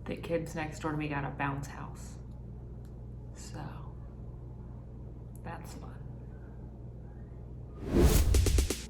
the kids next door to me got a bounce house. So that's fun.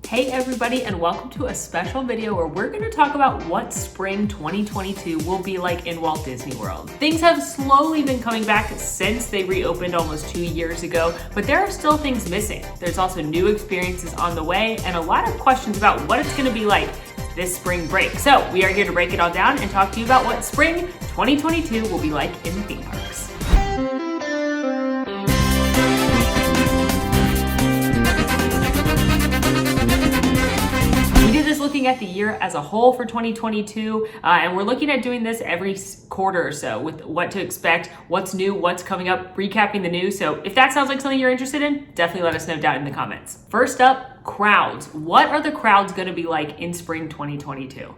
Hey everybody, and welcome to a special video where we're going to talk about what spring 2022 will be like in Walt Disney World. Things have slowly been coming back since they reopened almost 2 years ago, but there are still things missing. There's also new experiences on the way and a lot of questions about what it's going to be like this spring break. So we are here to break it all down and talk to you about what spring 2022 will be like in the theme parks. Looking at the year as a whole for 2022, and we're looking at doing this every quarter or so with what to expect, what's new, what's coming up, recapping the news. So if that sounds like something you're interested in, definitely let us know down in the comments. First up, crowds. What are the crowds going to be like in spring 2022?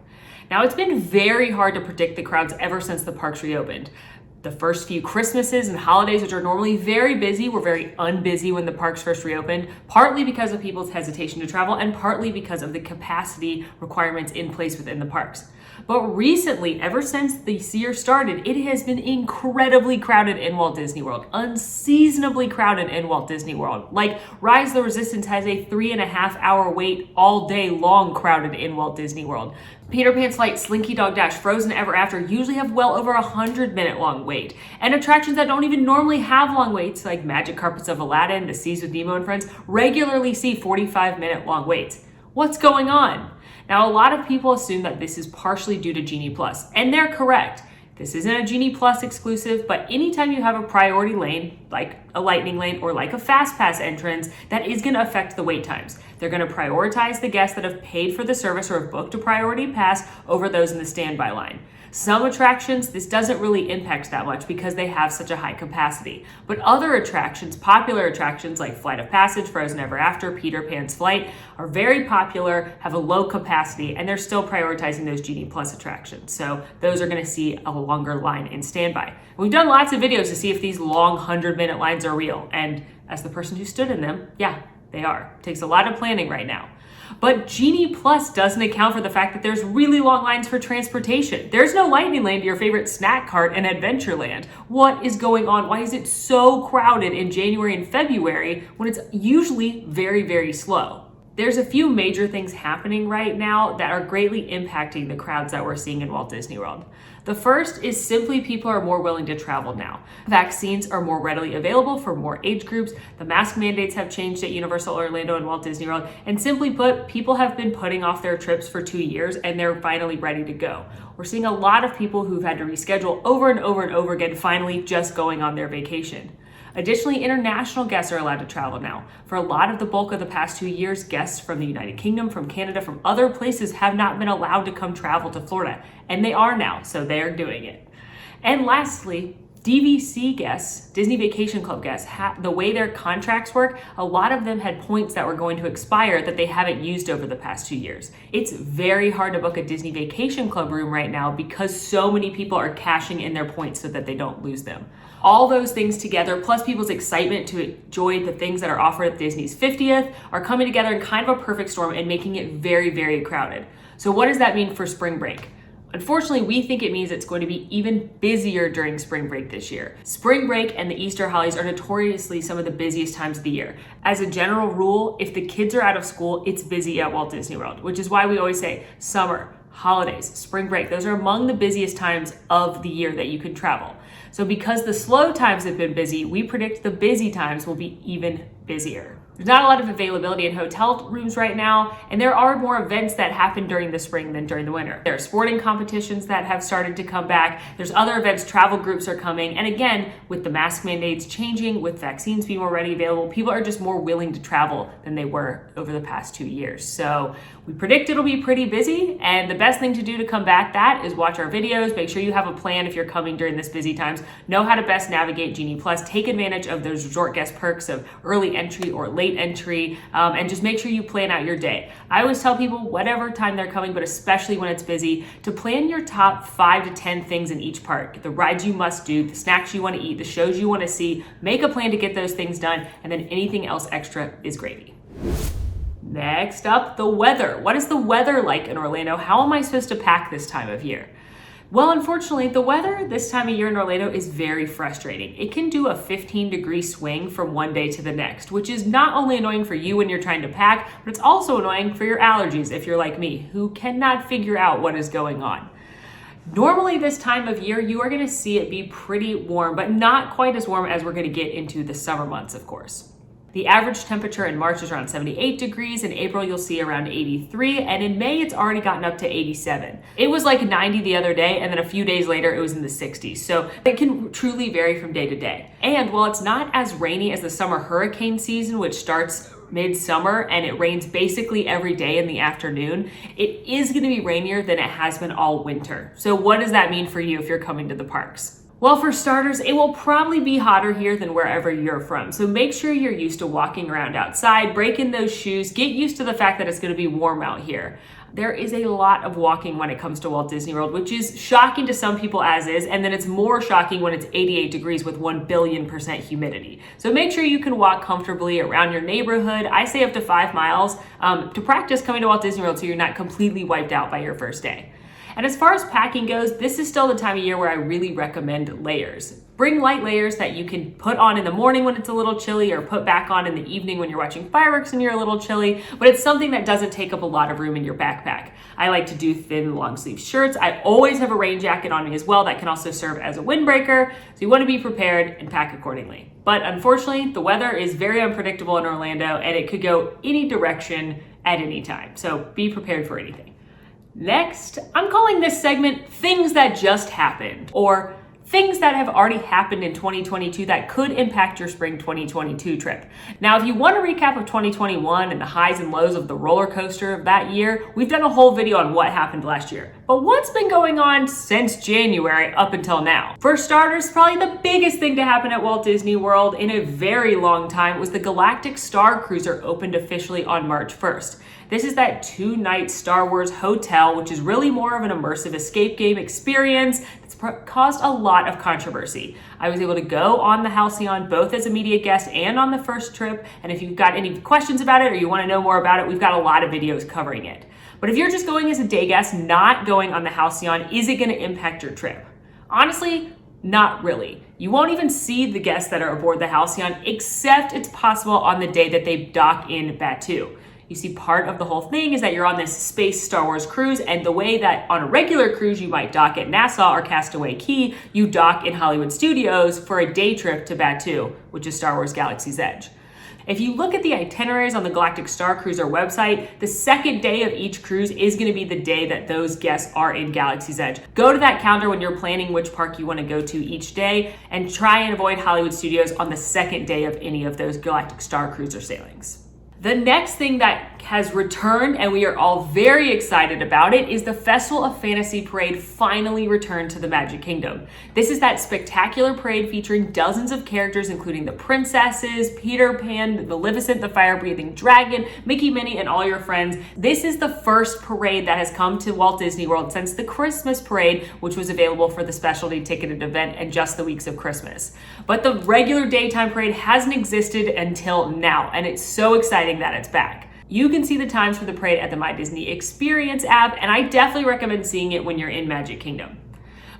Now, it's been very hard to predict the crowds ever since the parks reopened. The first few Christmases and holidays, which are normally very busy, were very unbusy when the parks first reopened, partly because of people's hesitation to travel and partly because of the capacity requirements in place within the parks. But recently, ever since this year started, it has been incredibly crowded in Walt Disney World, unseasonably crowded in Walt Disney World. Like Rise of the Resistance has a 3.5-hour wait all day long crowded in Walt Disney World. Peter Pan's Flight, Slinky Dog Dash, Frozen Ever After usually have well over 100-minute long wait. And attractions that don't even normally have long waits, like Magic Carpets of Aladdin, The Seas with Nemo and Friends, regularly see 45-minute long waits. What's going on? Now, a lot of people assume that this is partially due to Genie Plus, and they're correct. This isn't a Genie Plus exclusive, but anytime you have a priority lane, like a lightning lane or like a fast pass entrance, that is going to affect the wait times. They're going to prioritize the guests that have paid for the service or have booked a priority pass over those in the standby line. Some attractions, this doesn't really impact that much because they have such a high capacity. But other attractions, popular attractions like Flight of Passage, Frozen Ever After, Peter Pan's Flight, are very popular, have a low capacity, and they're still prioritizing those Genie Plus attractions. So those are going to see a longer line in standby. We've done lots of videos to see if these long 100-minute lines are real. And as the person who stood in them, yeah, they are. It takes a lot of planning right now. But Genie Plus doesn't account for the fact that there's really long lines for transportation. There's no lightning lane to your favorite snack cart in Adventureland. What is going on? Why is it so crowded in January and February when it's usually very, very slow? There's a few major things happening right now that are greatly impacting the crowds that we're seeing in Walt Disney World. The first is simply people are more willing to travel now. Vaccines are more readily available for more age groups. The mask mandates have changed at Universal Orlando and Walt Disney World. And simply put, people have been putting off their trips for 2 years and they're finally ready to go. We're seeing a lot of people who've had to reschedule over and over and over again, finally just going on their vacation. Additionally, international guests are allowed to travel now. For a lot of the bulk of the past 2 years, guests from the United Kingdom, from Canada, from other places have not been allowed to come travel to Florida, and they are now, so they're doing it. And lastly, DVC guests, Disney Vacation Club guests, the way their contracts work, a lot of them had points that were going to expire that they haven't used over the past 2 years. It's very hard to book a Disney Vacation Club room right now because so many people are cashing in their points so that they don't lose them. All those things together, plus people's excitement to enjoy the things that are offered at Disney's 50th, are coming together in kind of a perfect storm and making it very, very crowded. So what does that mean for spring break? Unfortunately, we think it means it's going to be even busier during spring break this year. Spring break and the Easter holidays are notoriously some of the busiest times of the year. As a general rule, if the kids are out of school, it's busy at Walt Disney World, which is why we always say summer, holidays, spring break, those are among the busiest times of the year that you can travel. So because the slow times have been busy, we predict the busy times will be even busier. There's not a lot of availability in hotel rooms right now, and there are more events that happen during the spring than during the winter. There are sporting competitions that have started to come back. There's other events, travel groups are coming. And again, with the mask mandates changing, with vaccines being already available, people are just more willing to travel than they were over the past 2 years. So we predict it'll be pretty busy, and the best thing to do to combat that is watch our videos. Make sure you have a plan if you're coming during this busy times. Know how to best navigate Genie Plus. Take advantage of those resort guest perks of early entry or late entry, and just make sure you plan out your day. I always tell people whatever time they're coming, but especially when it's busy, to plan your top 5 to 10 things in each park. The rides you must do, the snacks you want to eat, the shows you want to see. Make a plan to get those things done, and then anything else extra is gravy. Next up, the weather. What is the weather like in Orlando? How am I supposed to pack this time of year? Well, unfortunately, the weather this time of year in Orlando is very frustrating. It can do a 15-degree swing from one day to the next, which is not only annoying for you when you're trying to pack, but it's also annoying for your allergies if you're like me, who cannot figure out what is going on. Normally this time of year, you are going to see it be pretty warm, but not quite as warm as we're going to get into the summer months, of course. The average temperature in March is around 78 degrees. In April, you'll see around 83. And in May, it's already gotten up to 87. It was like 90 the other day. And then a few days later, it was in the 60s. So it can truly vary from day to day. And while it's not as rainy as the summer hurricane season, which starts midsummer and it rains basically every day in the afternoon, it is going to be rainier than it has been all winter. So what does that mean for you if you're coming to the parks? Well, for starters, it will probably be hotter here than wherever you're from. So make sure you're used to walking around outside, break in those shoes, get used to the fact that it's going to be warm out here. There is a lot of walking when it comes to Walt Disney World, which is shocking to some people as is, and then it's more shocking when it's 88 degrees with 1,000,000,000% humidity. So make sure you can walk comfortably around your neighborhood. I say up to 5 miles to practice coming to Walt Disney World so you're not completely wiped out by your first day. And as far as packing goes, this is still the time of year where I really recommend layers. Bring light layers that you can put on in the morning when it's a little chilly or put back on in the evening when you're watching fireworks and you're a little chilly, but it's something that doesn't take up a lot of room in your backpack. I like to do thin long sleeve shirts. I always have a rain jacket on me as well that can also serve as a windbreaker, so you want to be prepared and pack accordingly. But unfortunately, the weather is very unpredictable in Orlando and it could go any direction at any time, so be prepared for anything. Next, I'm calling this segment Things That Just Happened, or things that have already happened in 2022 that could impact your spring 2022 trip. Now, if you want a recap of 2021 and the highs and lows of the roller coaster of that year, we've done a whole video on what happened last year. But what's been going on since January up until now? For starters, probably the biggest thing to happen at Walt Disney World in a very long time was the Galactic Star Cruiser opened officially on March 1st. This is that 2-night Star Wars hotel, which is really more of an immersive escape game experience that's caused a lot of controversy. I was able to go on the Halcyon both as a media guest and on the first trip, and if you've got any questions about it or you want to know more about it, we've got a lot of videos covering it. But if you're just going as a day guest, not going on the Halcyon, is it going to impact your trip? Honestly, not really. You won't even see the guests that are aboard the Halcyon, except it's possible on the day that they dock in Batuu. You see, part of the whole thing is that you're on this space Star Wars cruise, and the way that on a regular cruise you might dock at Nassau or Castaway Cay, you dock in Hollywood Studios for a day trip to Batuu, which is Star Wars Galaxy's Edge. If you look at the itineraries on the Galactic Star Cruiser website, the second day of each cruise is going to be the day that those guests are in Galaxy's Edge. Go to that calendar when you're planning which park you want to go to each day, and try and avoid Hollywood Studios on the second day of any of those Galactic Star Cruiser sailings. The next thing that has returned, and we are all very excited about it, is the Festival of Fantasy Parade finally returned to the Magic Kingdom. This is that spectacular parade featuring dozens of characters, including the princesses, Peter Pan, Maleficent, the fire-breathing dragon, Mickey, Minnie, and all your friends. This is the first parade that has come to Walt Disney World since the Christmas parade, which was available for the specialty ticketed event and just the weeks of Christmas. But the regular daytime parade hasn't existed until now, and it's so exciting that it's back. You can see the times for the parade at the My Disney Experience app, and I definitely recommend seeing it when you're in Magic Kingdom.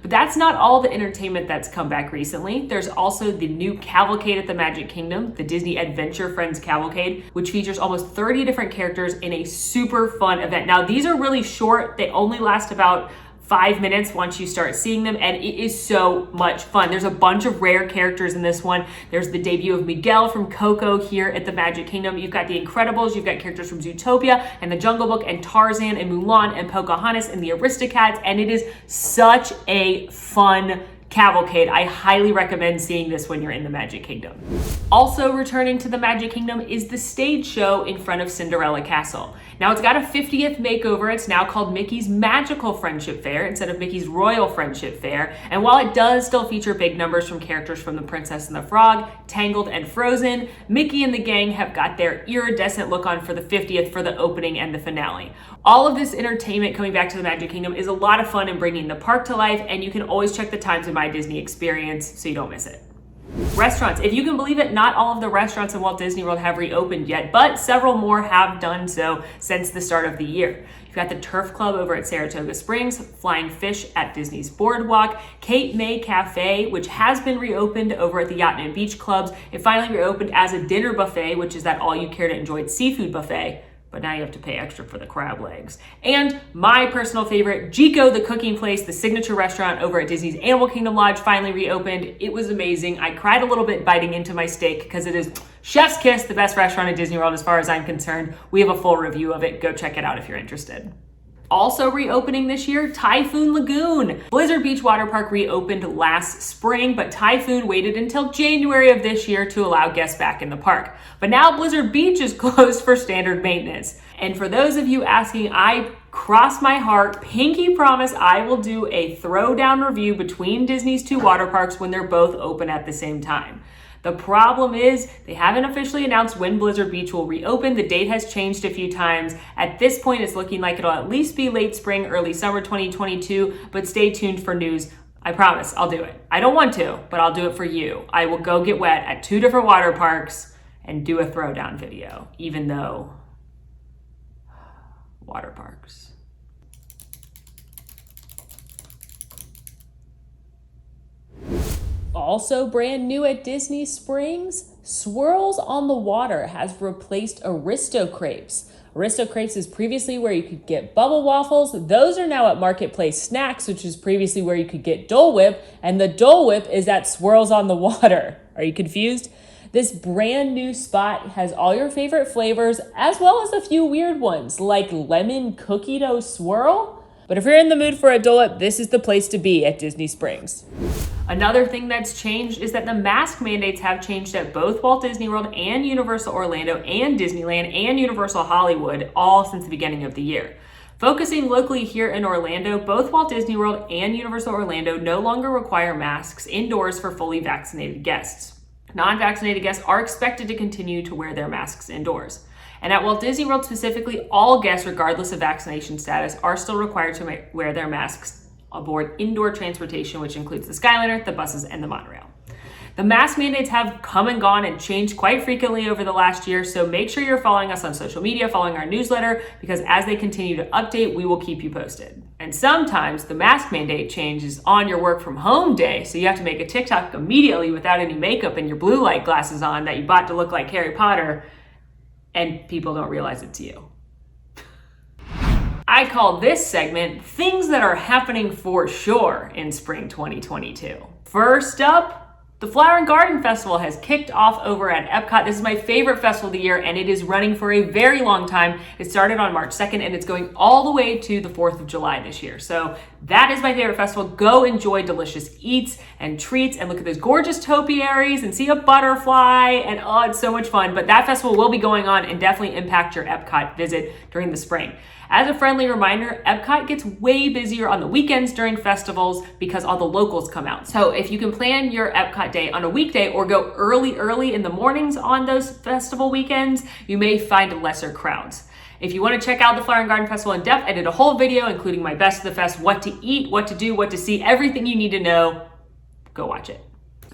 But that's not all the entertainment that's come back recently. There's also the new cavalcade at the Magic Kingdom, the Disney Adventure Friends Cavalcade, which features almost 30 different characters in a super fun event. Now, these are really short. They only last about 5 minutes once you start seeing them, and it is so much fun. There's a bunch of rare characters in this one. There's the debut of Miguel from Coco here at the Magic Kingdom. You've got the Incredibles, you've got characters from Zootopia and the Jungle Book and Tarzan and Mulan and Pocahontas and the Aristocats, and it is such a fun cavalcade. I highly recommend seeing this when you're in the Magic Kingdom. Also returning to the Magic Kingdom is the stage show in front of Cinderella Castle. Now, it's got a 50th makeover. It's now called Mickey's Magical Friendship Fair instead of Mickey's Royal Friendship Fair. And while it does still feature big numbers from characters from The Princess and the Frog, Tangled, and Frozen, Mickey and the gang have got their iridescent look on for the 50th for the opening and the finale. All of this entertainment coming back to the Magic Kingdom is a lot of fun in bringing the park to life, and you can always check the times in My Disney Experience so you don't miss it. Restaurants. If you can believe it, not all of the restaurants in Walt Disney World have reopened yet, but several more have done so since the start of the year. You've got the Turf Club over at Saratoga Springs, Flying Fish at Disney's Boardwalk, Cape May Cafe, which has been reopened over at the Yacht and Beach Clubs. It finally reopened as a dinner buffet, which is that all you care to enjoy seafood buffet. But now you have to pay extra for the crab legs. And my personal favorite, Jico, the cooking place, the signature restaurant over at Disney's Animal Kingdom Lodge, finally reopened. It was amazing. I cried a little bit biting into my steak because it is chef's kiss, the best restaurant at Disney World as far as I'm concerned. We have a full review of it. Go check it out if you're interested. Also reopening this year, Typhoon Lagoon. Blizzard Beach Water Park reopened last spring, but Typhoon waited until January of this year to allow guests back in the park. But now Blizzard Beach is closed for standard maintenance. And for those of you asking, I cross my heart, pinky promise I will do a throwdown review between Disney's two water parks when they're both open at the same time. The problem is they haven't officially announced when Blizzard Beach will reopen. The date has changed a few times. At this point, it's looking like it'll at least be late spring, early summer 2022, but stay tuned for news. I promise I'll do it. I don't want to, but I'll do it for you. I will go get wet at 2 different water parks and do a throwdown video, even though water parks. Also brand new at Disney Springs, Swirls on the Water has replaced Aristo Crepes. Aristo Crepes is previously where you could get bubble waffles. Those are now at Marketplace Snacks, which is previously where you could get Dole Whip, and the Dole Whip is at Swirls on the Water. Are you confused? This brand new spot has all your favorite flavors, as well as a few weird ones, like lemon cookie dough swirl. But if you're in the mood for a Dole Whip, this is the place to be at Disney Springs. Another thing that's changed is that the mask mandates have changed at both Walt Disney World and Universal Orlando and Disneyland and Universal Hollywood, all since the beginning of the year. Focusing locally here in Orlando, both Walt Disney World and Universal Orlando no longer require masks indoors for fully vaccinated guests. Non-vaccinated guests are expected to continue to wear their masks indoors. And at Walt Disney World specifically, all guests, regardless of vaccination status, are still required to wear their masks aboard indoor transportation, which includes the Skyliner, the buses, and the monorail. The mask mandates have come and gone and changed quite frequently over the last year, so make sure you're following us on social media, following our newsletter, because as they continue to update, we will keep you posted. And sometimes the mask mandate changes on your work from home day, so you have to make a TikTok immediately without any makeup and your blue light glasses on that you bought to look like Harry Potter, and people don't realize it's you. I call this segment Things That Are Happening for Sure in Spring 2022. First up, the Flower and Garden Festival has kicked off over at Epcot. This is my favorite festival of the year, and it is running for a very long time. It started on March 2nd, and it's going all the way to the 4th of July this year. So that is my favorite festival. Go enjoy delicious eats and treats and look at those gorgeous topiaries and see a butterfly, and oh, it's so much fun. But that festival will be going on and definitely impact your Epcot visit during the spring. As a friendly reminder, Epcot gets way busier on the weekends during festivals because all the locals come out. So if you can plan your Epcot day on a weekday or go early in the mornings on those festival weekends, you may find lesser crowds. If you want to check out the Flower and Garden Festival in depth, I did a whole video including my best of the fest, what to eat, what to do, what to see, everything you need to know. Go watch it.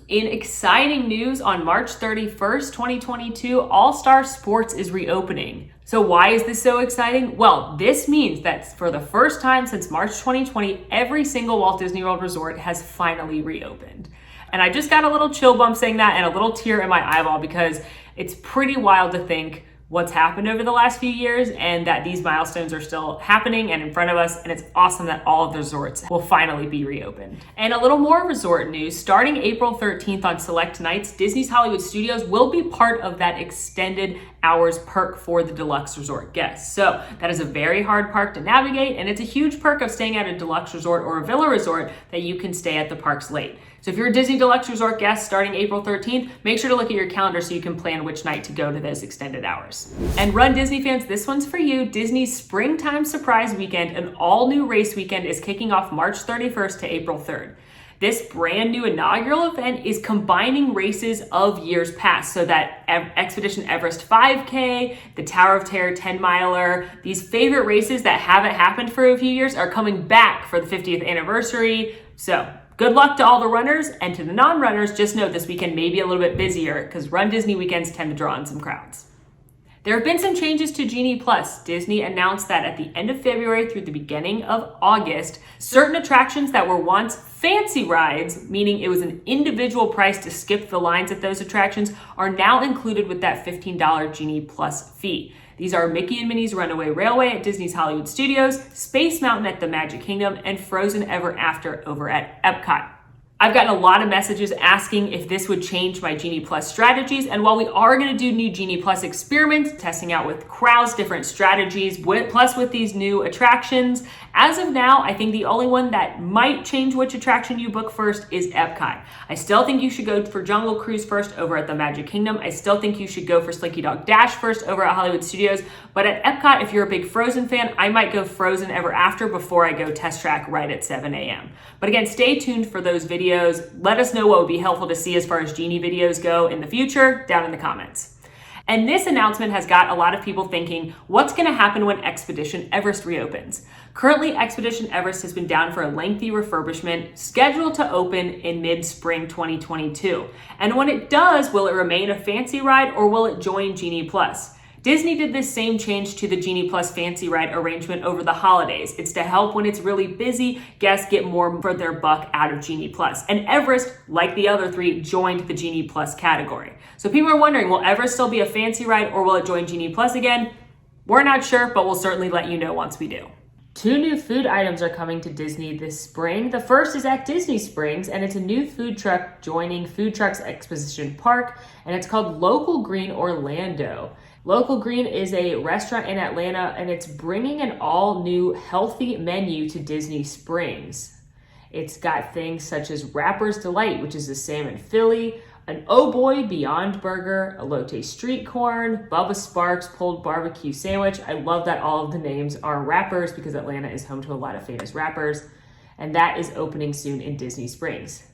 In exciting news, on March 31st, 2022, All Star Sports is reopening. So why is this so exciting? Well, this means that for the first time since March 2020, every single Walt Disney World resort has finally reopened. And I just got a little chill bump saying that and a little tear in my eyeball because it's pretty wild to think what's happened over the last few years and that these milestones are still happening and in front of us, and it's awesome that all of the resorts will finally be reopened. And a little more resort news, starting April 13th on select nights, Disney's Hollywood Studios will be part of that extended hours perk for the deluxe resort guests. So that is a very hard park to navigate, and it's a huge perk of staying at a deluxe resort or a villa resort that you can stay at the parks late. So if you're a Disney Deluxe Resort guest starting April 13th, make sure to look at your calendar so you can plan which night to go to those extended hours. And Run Disney fans, this one's for you. Disney's Springtime Surprise Weekend, an all-new race weekend, is kicking off March 31st to April 3rd. This brand new inaugural event is combining races of years past, so that Expedition Everest 5K, the Tower of Terror 10 miler, these favorite races that haven't happened for a few years are coming back for the 50th anniversary. So good luck to all the runners, and to the non-runners, just know this weekend may be a little bit busier because Run Disney weekends tend to draw in some crowds. There have been some changes to Genie Plus. Disney announced that at the end of February through the beginning of August, certain attractions that were once fancy rides, meaning it was an individual price to skip the lines at those attractions, are now included with that $15 Genie Plus fee. These are Mickey and Minnie's Runaway Railway at Disney's Hollywood Studios, Space Mountain at the Magic Kingdom, and Frozen Ever After over at Epcot. I've gotten a lot of messages asking if this would change my Genie Plus strategies, and while we are going to do new Genie Plus experiments, testing out with crowds, different strategies, plus with these new attractions, as of now, I think the only one that might change which attraction you book first is Epcot. I still think you should go for Jungle Cruise first over at the Magic Kingdom. I still think you should go for Slinky Dog Dash first over at Hollywood Studios, but at Epcot, if you're a big Frozen fan, I might go Frozen Ever After before I go test track right at 7 a.m. But again, stay tuned for those videos. Let us know what would be helpful to see as far as Genie videos go in the future down in the comments. And this announcement has got a lot of people thinking, what's going to happen when Expedition Everest reopens? Currently, Expedition Everest has been down for a lengthy refurbishment, scheduled to open in mid-spring 2022. And when it does, will it remain a fancy ride or will it join Genie Plus? Disney did this same change to the Genie Plus fancy ride arrangement over the holidays. It's to help when it's really busy, guests get more for their buck out of Genie Plus. And Everest, like the other three, joined the Genie Plus category. So people are wondering, will Everest still be a fancy ride or will it join Genie Plus again? We're not sure, but we'll certainly let you know once we do. 2 new food items are coming to Disney this spring. The first is at Disney Springs, and it's a new food truck joining Food Trucks Exposition Park, and it's called Local Green Orlando. Local Green is a restaurant in Atlanta, and it's bringing an all-new healthy menu to Disney Springs. It's got things such as Rapper's Delight, which is a salmon Philly, an Oh Boy Beyond Burger, elote street corn, Bubba Sparks pulled barbecue sandwich. I love that all of the names are rappers because Atlanta is home to a lot of famous rappers, and that is opening soon in Disney Springs.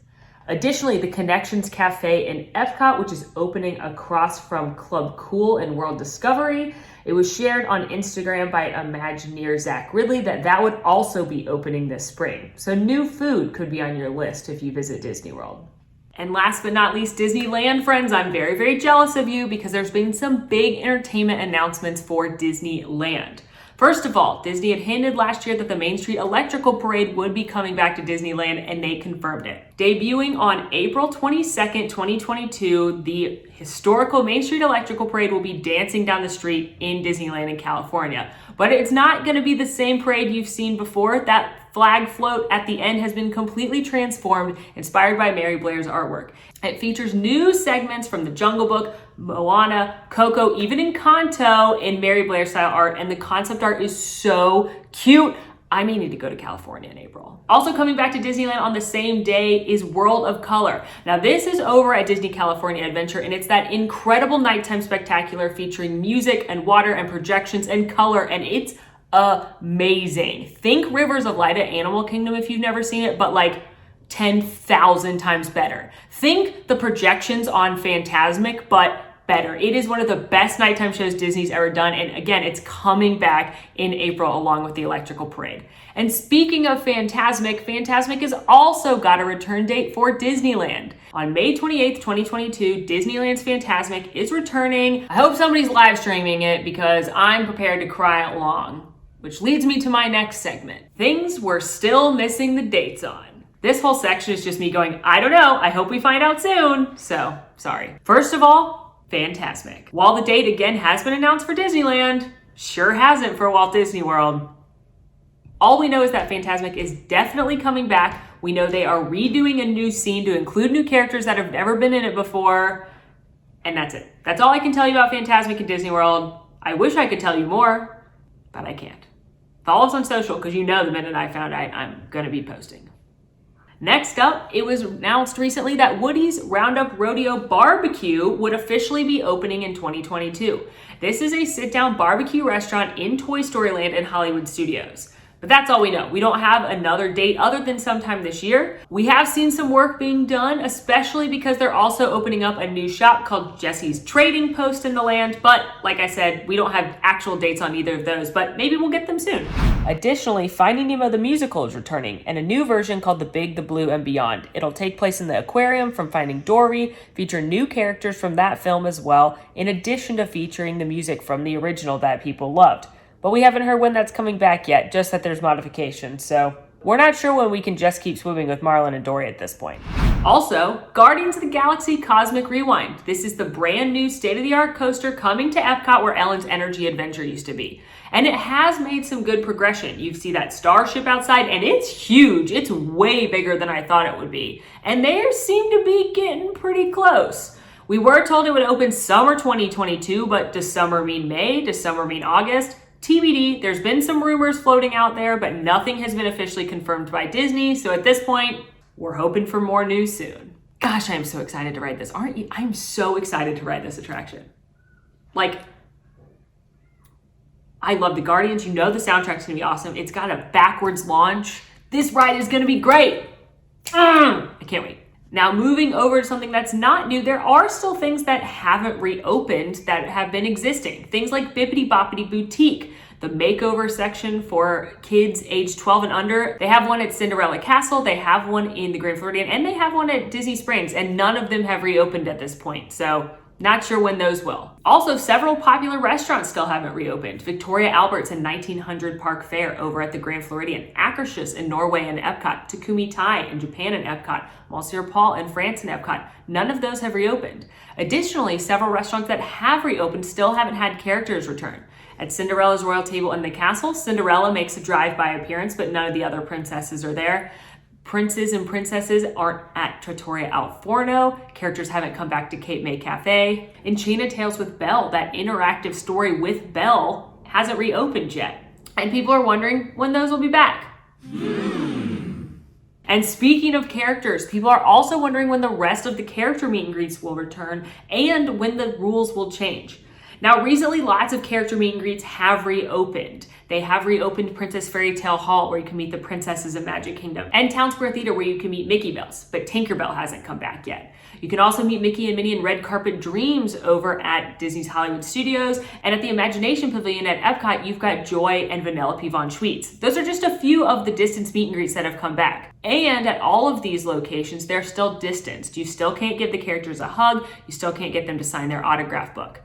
Additionally, the Connections Cafe in Epcot, which is opening across from Club Cool and World Discovery. It was shared on Instagram by Imagineer Zach Ridley that would also be opening this spring. So new food could be on your list if you visit Disney World. And last but not least, Disneyland friends, I'm very, very jealous of you because there's been some big entertainment announcements for Disneyland. First of all, Disney had hinted last year that the Main Street Electrical Parade would be coming back to Disneyland, and they confirmed it. Debuting on April 22nd, 2022, the historical Main Street Electrical Parade will be dancing down the street in Disneyland in California. But it's not going to be the same parade you've seen before. That flag float at the end has been completely transformed, inspired by Mary Blair's artwork. It features new segments from The Jungle Book, Moana, Coco, even Encanto in Mary Blair style art, and the concept art is so cute. I may need to go to California in April. Also coming back to Disneyland on the same day is World of Color. Now this is over at Disney California Adventure, and it's that incredible nighttime spectacular featuring music and water and projections and color, and it's amazing. Think Rivers of Light at Animal Kingdom if you've never seen it, but like 10,000 times better. Think the projections on Fantasmic, but better. It is one of the best nighttime shows Disney's ever done, and again, it's coming back in April along with the Electrical Parade. And speaking of Fantasmic, Fantasmic has also got a return date for Disneyland. On May 28th, 2022, Disneyland's Fantasmic is returning. I hope somebody's live streaming it because I'm prepared to cry along, which leads me to my next segment. Things we're still missing the dates on. This whole section is just me going, I don't know, I hope we find out soon. So, sorry. First of all, Fantasmic. While the date again has been announced for Disneyland, sure hasn't for Walt Disney World. All we know is that Fantasmic is definitely coming back. We know they are redoing a new scene to include new characters that have never been in it before. And that's it. That's all I can tell you about Fantasmic at Disney World. I wish I could tell you more, but I can't. Follow us on social because you know the minute I found out I'm going to be posting. Next up, it was announced recently that Woody's Roundup Rodeo Barbecue would officially be opening in 2022. This is a sit-down barbecue restaurant in Toy Story Land and Hollywood Studios. But that's all we know. We don't have another date other than sometime this year. We have seen some work being done, especially because they're also opening up a new shop called Jesse's Trading Post in the land. But like I said, we don't have actual dates on either of those, but maybe we'll get them soon. Additionally, Finding Nemo the Musical is returning, and a new version called The Big, the Blue, and Beyond. It'll take place in the aquarium from Finding Dory, feature new characters from that film as well, in addition to featuring the music from the original that people loved. But we haven't heard when that's coming back yet, just that there's modifications, so we're not sure when we can just keep swimming with Marlin and Dory at this point. Also, Guardians of the Galaxy Cosmic Rewind. This is the brand new state-of-the-art coaster coming to Epcot where Ellen's Energy Adventure used to be. And it has made some good progression. You see that starship outside, and it's huge. It's way bigger than I thought it would be. And they seem to be getting pretty close. We were told it would open summer 2022, but does summer mean May? Does summer mean August? TBD, there's been some rumors floating out there, but nothing has been officially confirmed by Disney. So at this point, we're hoping for more news soon. Gosh, I am so excited to ride this. Aren't you? I'm so excited to ride this attraction. Like, I love the Guardians. You know the soundtrack's gonna be awesome. It's got a backwards launch. This ride is gonna be great. I can't wait. Now, moving over to something that's not new, there are still things that haven't reopened that have been existing. Things like Bippity Boppity Boutique, the makeover section for kids age 12 and under. They have one at Cinderella Castle, they have one in the Grand Floridian, and they have one at Disney Springs, and none of them have reopened at this point. So not sure when those will. Also, several popular restaurants still haven't reopened. Victoria Albert's and 1900 Park Fair over at the Grand Floridian, Akershus in Norway and Epcot, Takumi Thai in Japan and Epcot, Monsieur Paul in France and Epcot. None of those have reopened. Additionally, several restaurants that have reopened still haven't had characters return. At Cinderella's Royal Table in the Castle, Cinderella makes a drive-by appearance, but none of the other princesses are there. Princes and princesses aren't at Trattoria Al Forno. Characters haven't come back to Cape May Cafe. Enchanted Tales with Belle, that interactive story with Belle, hasn't reopened yet. And people are wondering when those will be back. And speaking of characters, people are also wondering when the rest of the character meet and greets will return and when the rules will change. Now, recently, lots of character meet and greets have reopened. They have reopened Princess Fairy Tale Hall, where you can meet the princesses of Magic Kingdom, and Town Square Theater, where you can meet Mickey Bells, but Tinkerbell hasn't come back yet. You can also meet Mickey and Minnie in Red Carpet Dreams over at Disney's Hollywood Studios, and at the Imagination Pavilion at Epcot, you've got Joy and Vanellope Von Schweetz. Those are just a few of the distance meet and greets that have come back. And at all of these locations, they're still distanced. You still can't give the characters a hug, you still can't get them to sign their autograph book.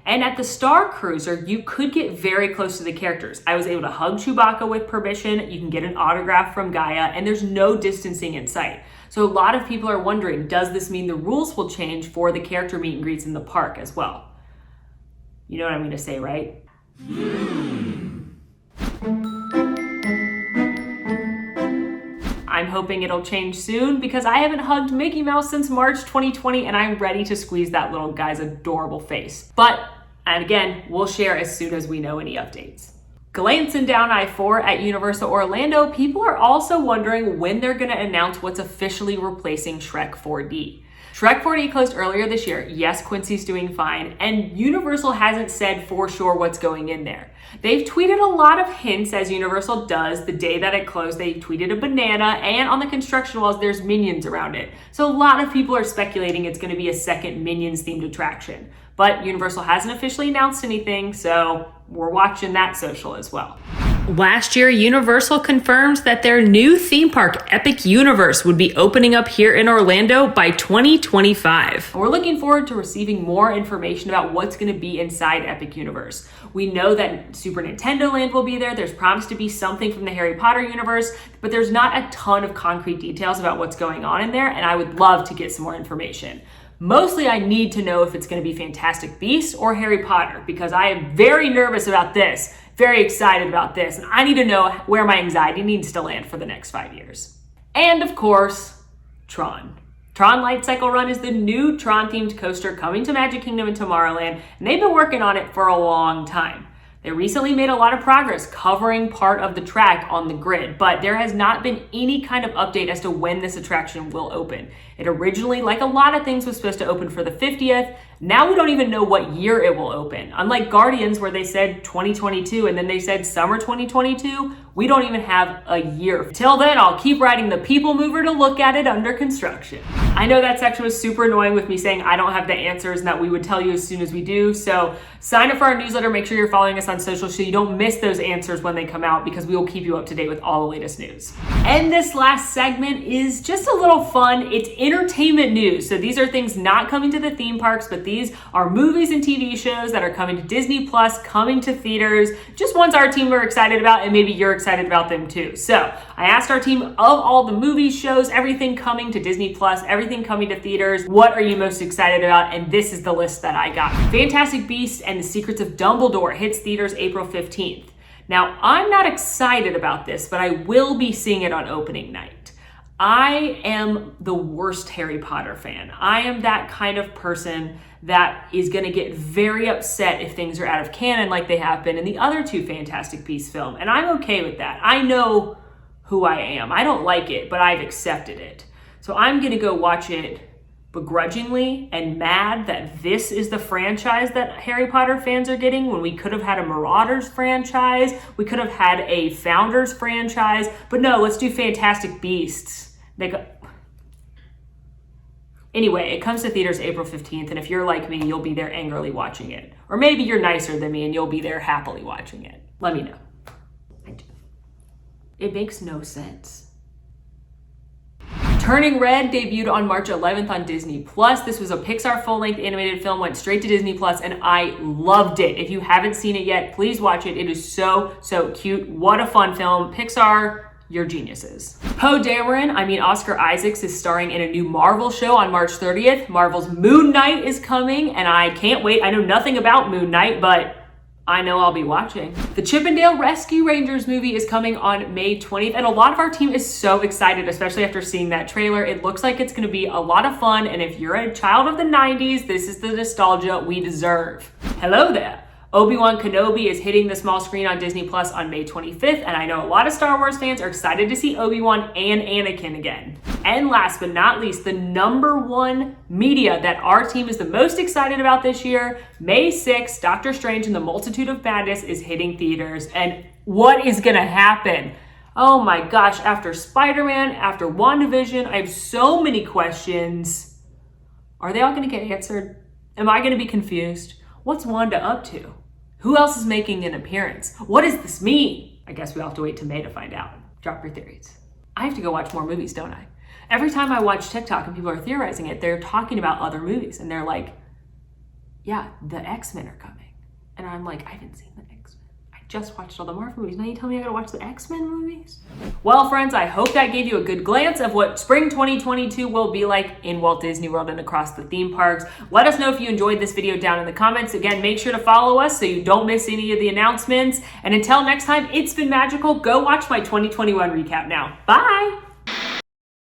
And at the Star Cruiser, you could get very close to the characters. I was able to hug Chewbacca with permission, you can get an autograph from Gaia, and there's no distancing in sight. So a lot of people are wondering, does this mean the rules will change for the character meet and greets in the park as well? You know what I'm gonna say, right? I'm hoping it'll change soon because I haven't hugged Mickey Mouse since March 2020 and I'm ready to squeeze that little guy's adorable face. And again, we'll share as soon as we know any updates. Glancing down I-4 at Universal Orlando, people are also wondering when they're gonna announce what's officially replacing Shrek 4D. Shrek 4D closed earlier this year. Yes, Quincy's doing fine, and Universal hasn't said for sure what's going in there. They've tweeted a lot of hints, as Universal does. The day that it closed, they tweeted a banana, and on the construction walls, there's Minions around it. So a lot of people are speculating it's gonna be a second Minions-themed attraction. But Universal hasn't officially announced anything, so we're watching that social as well. Last year, Universal confirmed that their new theme park, Epic Universe, would be opening up here in Orlando by 2025. We're looking forward to receiving more information about what's going to be inside Epic Universe. We know that Super Nintendo Land will be there. There's promised to be something from the Harry Potter universe, but there's not a ton of concrete details about what's going on in there, and I would love to get some more information. Mostly, I need to know if it's going to be Fantastic Beasts or Harry Potter, because I am very nervous about this. Very excited about this, and I need to know where my anxiety needs to land for the next 5 years. And of course, Tron. Tron Light Cycle Run is the new Tron-themed coaster coming to Magic Kingdom and Tomorrowland, and they've been working on it for a long time. They recently made a lot of progress covering part of the track on the grid, but there has not been any kind of update as to when this attraction will open. It originally, like a lot of things, was supposed to open for the 50th, Now we don't even know what year it will open. Unlike Guardians, where they said 2022 and then they said summer 2022, we don't even have a year. Till then, I'll keep riding the people mover to look at it under construction. I know that section was super annoying with me saying I don't have the answers and that we would tell you as soon as we do. So sign up for our newsletter. Make sure you're following us on social so you don't miss those answers when they come out, because we will keep you up to date with all the latest news. And this last segment is just a little fun. It's entertainment news. So these are things not coming to the theme parks, but these are movies and TV shows that are coming to Disney Plus, coming to theaters, just ones our team are excited about, and maybe you're excited about them too. So I asked our team, of all the movies, shows, everything coming to Disney Plus, everything coming to theaters, what are you most excited about? And this is the list that I got. Fantastic Beasts and the Secrets of Dumbledore hits theaters April 15th. Now, I'm not excited about this, but I will be seeing it on opening night. I am the worst Harry Potter fan. I am that kind of person that is going to get very upset if things are out of canon like they have been in the other two Fantastic Beasts film. And I'm okay with that. I know who I am. I don't like it, but I've accepted it. So I'm going to go watch it begrudgingly and mad that this is the franchise that Harry Potter fans are getting when we could have had a Marauders franchise. We could have had a Founders franchise. But no, let's do Fantastic Beasts. Anyway, it comes to theaters April 15th, and if you're like me, you'll be there angrily watching it. Or maybe you're nicer than me and you'll be there happily watching it. Let me know. I do. It makes no sense. Turning Red debuted on March 11th on Disney Plus. This was a Pixar full-length animated film, went straight to Disney Plus, and I loved it. If you haven't seen it yet, please watch it. It is so cute. What a fun film. Pixar, you're geniuses. Poe Dameron, Oscar Isaacs, is starring in a new Marvel show on March 30th. Marvel's Moon Knight is coming, and I can't wait. I know nothing about Moon Knight, but I know I'll be watching. The Chippendale Rescue Rangers movie is coming on May 20th, and a lot of our team is so excited, especially after seeing that trailer. It looks like it's gonna be a lot of fun, and if you're a child of the 90s, this is the nostalgia we deserve. Hello there. Obi-Wan Kenobi is hitting the small screen on Disney Plus on May 25th, and I know a lot of Star Wars fans are excited to see Obi-Wan and Anakin again. And last but not least, the #1 media that our team is the most excited about this year, May 6th, Doctor Strange and the Multitude of Madness is hitting theaters. And what is gonna happen? Oh my gosh, after Spider-Man, after WandaVision, I have so many questions. Are they all gonna get answered? Am I gonna be confused? What's Wanda up to? Who else is making an appearance? What does this mean? I guess we'll have to wait till May to find out. Drop your theories. I have to go watch more movies, don't I? Every time I watch TikTok and people are theorizing it, they're talking about other movies and they're like, yeah, the X-Men are coming. And I'm like, I haven't seen the X-Men. I just watched all the Marvel movies. Now you tell me I gotta watch the X-Men movies? Well, friends, I hope that gave you a good glance of what spring 2022 will be like in Walt Disney World and across the theme parks. Let us know if you enjoyed this video down in the comments. Again, make sure to follow us so you don't miss any of the announcements. And until next time, it's been magical. Go watch my 2021 recap now. Bye!